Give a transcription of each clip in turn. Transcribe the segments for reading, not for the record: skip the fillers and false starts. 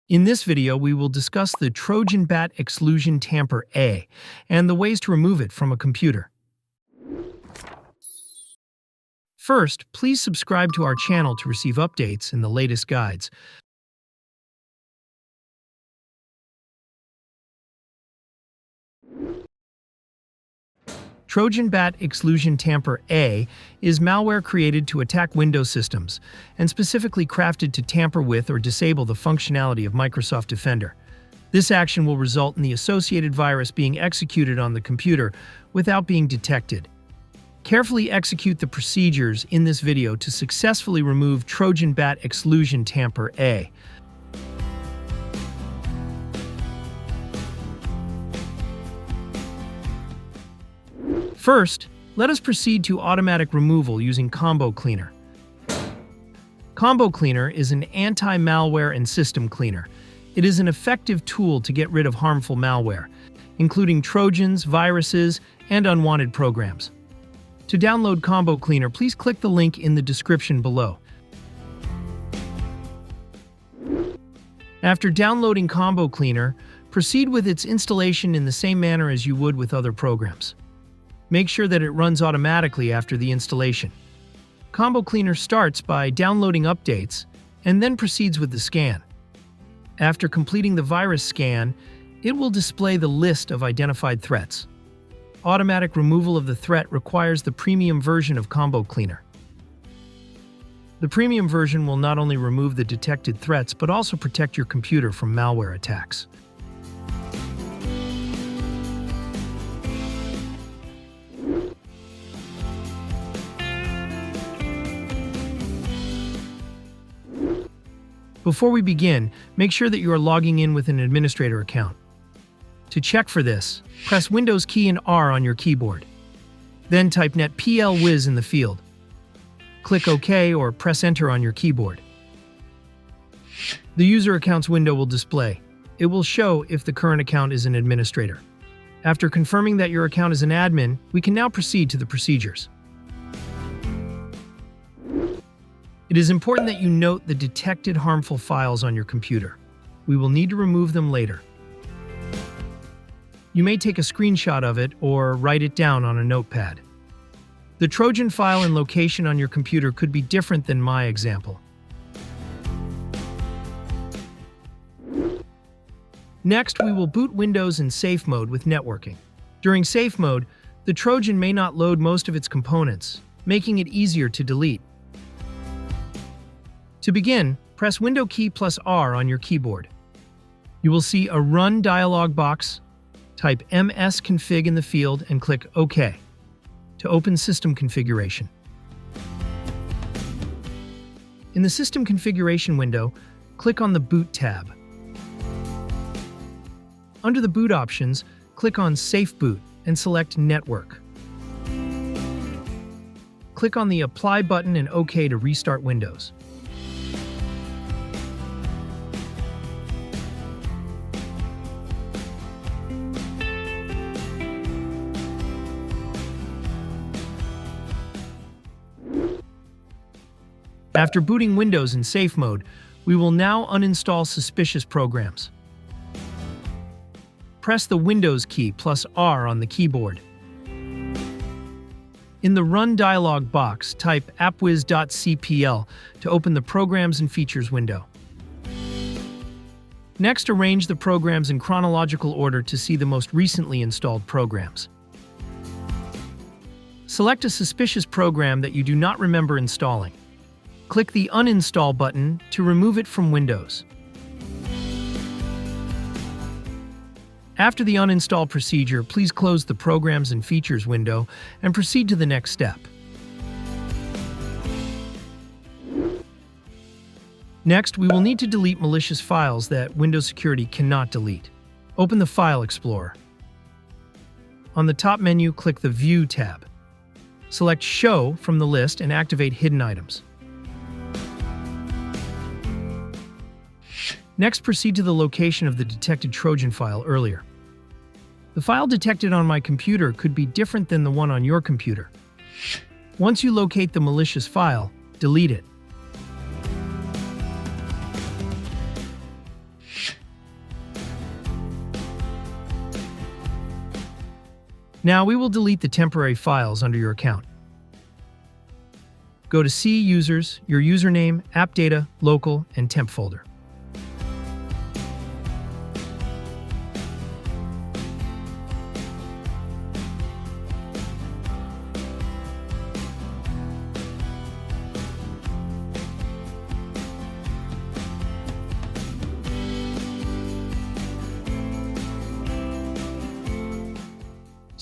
In this video, we will discuss the Trojan bat ExlusionTamper.A and the ways to remove it from a computer. First, please subscribe to our channel to receive updates and the latest guides. Trojan bat ExlusionTamper.A is malware created to attack Windows systems, and specifically crafted to tamper with or disable the functionality of Microsoft Defender. This action will result in the associated virus being executed on the computer without being detected. Carefully execute the procedures in this video to successfully remove Trojan bat ExlusionTamper.A. First, let us proceed to automatic removal using Combo Cleaner. Combo Cleaner is an anti-malware and system cleaner. It is an effective tool to get rid of harmful malware, including Trojans, viruses, and unwanted programs. To download Combo Cleaner, please click the link in the description below. After downloading Combo Cleaner, proceed with its installation in the same manner as you would with other programs. Make sure that it runs automatically after the installation. Combo Cleaner starts by downloading updates and then proceeds with the scan. After completing the virus scan, it will display the list of identified threats. Automatic removal of the threat requires the premium version of Combo Cleaner. The premium version will not only remove the detected threats but also protect your computer from malware attacks. Before we begin, make sure that you are logging in with an administrator account. To check for this, press Windows key and R on your keyboard. Then type netplwiz in the field. Click OK or press Enter on your keyboard. The user accounts window will display. It will show if the current account is an administrator. After confirming that your account is an admin, we can now proceed to the procedures. It is important that you note the detected harmful files on your computer. We will need to remove them later. You may take a screenshot of it or write it down on a notepad. The Trojan file and location on your computer could be different than my example. Next, we will boot Windows in safe mode with networking. During safe mode, the Trojan may not load most of its components, making it easier to delete. To begin, press Window key plus R on your keyboard. You will see a Run dialog box. Type msconfig in the field and click OK to open System Configuration. In the System Configuration window, click on the Boot tab. Under the Boot options, click on Safe Boot and select Network. Click on the Apply button and OK to restart Windows. After booting Windows in safe mode, we will now uninstall suspicious programs. Press the Windows key plus R on the keyboard. In the Run dialog box, type appwiz.cpl to open the Programs and Features window. Next, arrange the programs in chronological order to see the most recently installed programs. Select a suspicious program that you do not remember installing. Click the Uninstall button to remove it from Windows. After the uninstall procedure, please close the Programs and Features window and proceed to the next step. Next, we will need to delete malicious files that Windows Security cannot delete. Open the File Explorer. On the top menu, click the View tab. Select Show from the list and activate Hidden Items. Next, proceed to the location of the detected Trojan file earlier. The file detected on my computer could be different than the one on your computer. Once you locate the malicious file, delete it. Now we will delete the temporary files under your account. Go to C Users, your username, App Data, Local, and Temp folder.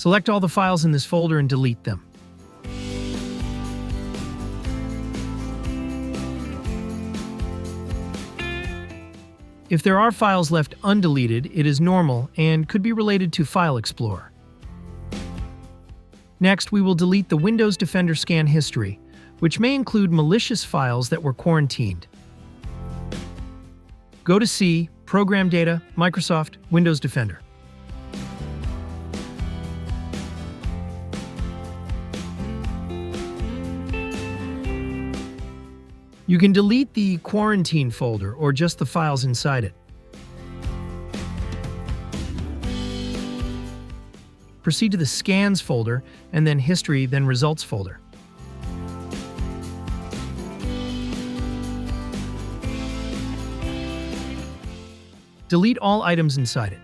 Select all the files in this folder and delete them. If there are files left undeleted, it is normal and could be related to File Explorer. Next, we will delete the Windows Defender scan history, which may include malicious files that were quarantined. Go to C, Program Data, Microsoft, Windows Defender. You can delete the quarantine folder or just the files inside it. Proceed to the Scans folder and then History, then Results folder. Delete all items inside it.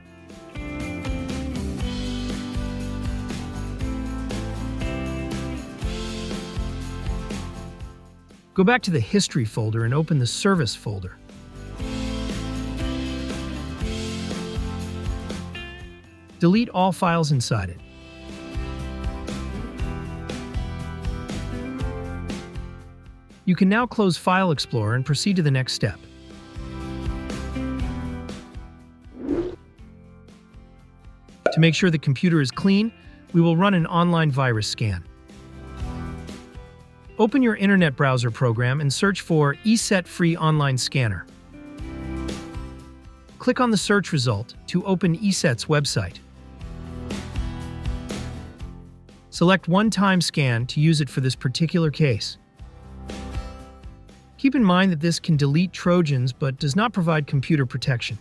Go back to the History folder and open the Service folder. Delete all files inside it. You can now close File Explorer and proceed to the next step. To make sure the computer is clean, we will run an online virus scan. Open your internet browser program and search for ESET Free Online Scanner. Click on the search result to open ESET's website. Select One-Time Scan to use it for this particular case. Keep in mind that this can delete Trojans but does not provide computer protection.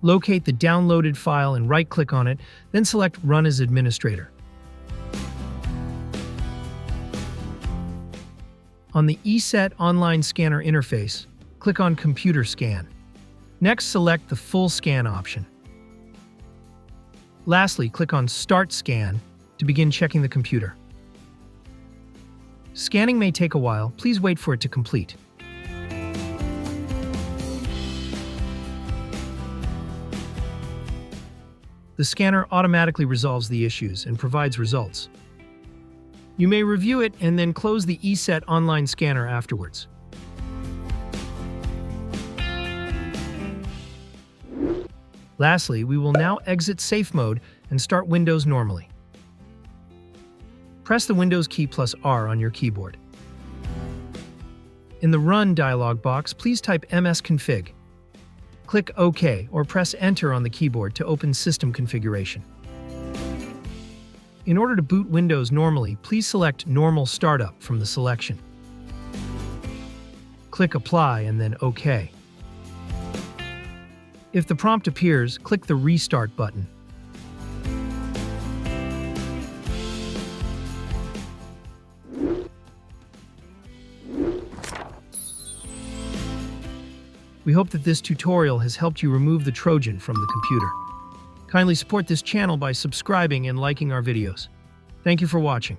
Locate the downloaded file and right-click on it, then select Run as Administrator. On the ESET Online Scanner interface, click on Computer Scan. Next, select the Full Scan option. Lastly, click on Start Scan to begin checking the computer. Scanning may take a while. Please wait for it to complete. The scanner automatically resolves the issues and provides results. You may review it and then close the ESET Online Scanner afterwards. Lastly, we will now exit Safe Mode and start Windows normally. Press the Windows key plus R on your keyboard. In the Run dialog box, please type msconfig. Click OK or press Enter on the keyboard to open System Configuration. In order to boot Windows normally, please select Normal Startup from the selection. Click Apply and then OK. If the prompt appears, click the Restart button. We hope that this tutorial has helped you remove the Trojan from the computer. Kindly support this channel by subscribing and liking our videos. Thank you for watching.